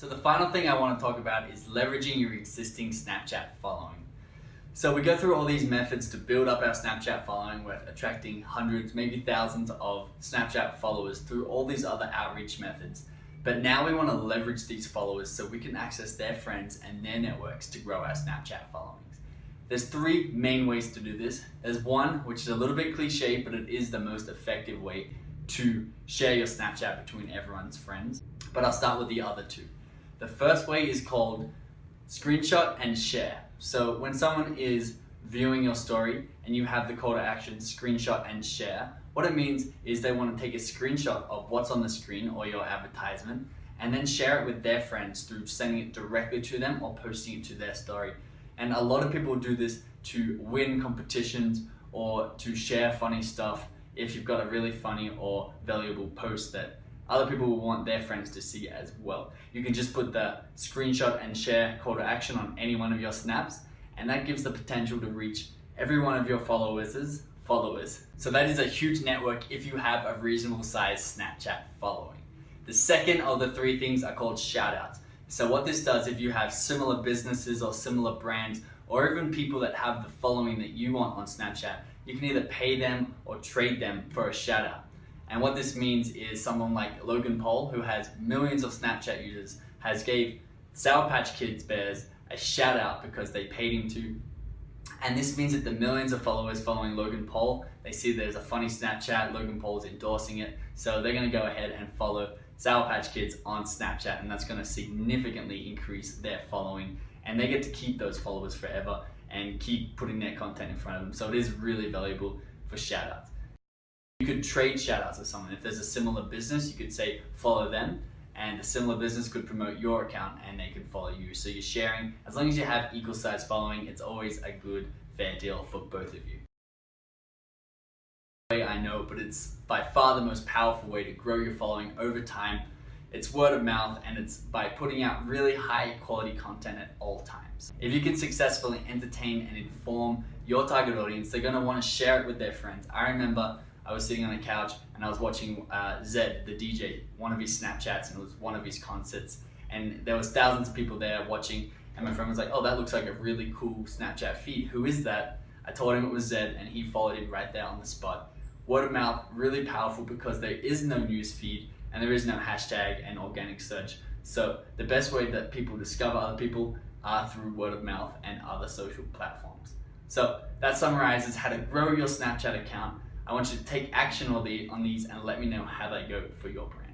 So the final thing I want to talk about is leveraging your existing Snapchat following. So we go through all these methods to build up our Snapchat following. We're attracting hundreds, maybe thousands of Snapchat followers through all these other outreach methods. But now we want to leverage these followers so we can access their friends and their networks to grow our Snapchat followings. There's three main ways to do this. There's one, which is a little bit cliche, but it is the most effective way to share your Snapchat between everyone's friends. But I'll start with the other two. The first way is called screenshot and share. So when someone is viewing your story and you have the call to action screenshot and share, what it means is they want to take a screenshot of what's on the screen or your advertisement and then share it with their friends through sending it directly to them or posting it to their story. And a lot of people do this to win competitions or to share funny stuff if you've got a really funny or valuable post that other people will want their friends to see as well. You can just put the screenshot and share call to action on any one of your snaps, and that gives the potential to reach every one of your followers. So that is a huge network if you have a reasonable size Snapchat following. The second of the three things are called shoutouts. So what this does, if you have similar businesses or similar brands, or even people that have the following that you want on Snapchat, you can either pay them or trade them for a shout out. And what this means is someone like Logan Paul, who has millions of Snapchat users, has gave Sour Patch Kids bears a shout out because they paid him to. And this means that the millions of followers following Logan Paul, they see there's a funny Snapchat, Logan Paul's endorsing it, so they're gonna go ahead and follow Sour Patch Kids on Snapchat, and that's gonna significantly increase their following, and they get to keep those followers forever and keep putting their content in front of them. So it is really valuable for shoutouts. You could trade shoutouts with someone. If there's a similar business, you could say follow them, and a similar business could promote your account and they can follow you. So you're sharing, as long as you have equal size following, it's always a good, fair deal for both of you. I know, but it's by far the most powerful way to grow your following over time. It's word of mouth, and it's by putting out really high quality content at all times. If you can successfully entertain and inform your target audience, they're gonna wanna share it with their friends. I remember I was sitting on a couch and I was watching Zed, the DJ, one of his Snapchats, and it was one of his concerts. And there was thousands of people there watching, and my friend was like, oh, that looks like a really cool Snapchat feed. Who is that? I told him it was Zed, and he followed him right there on the spot. Word of mouth, really powerful because there is no news feed and there is no hashtag and organic search. So the best way that people discover other people are through word of mouth and other social platforms. So that summarizes how to grow your Snapchat account. I want you to take action on these and let me know how they go for your brand.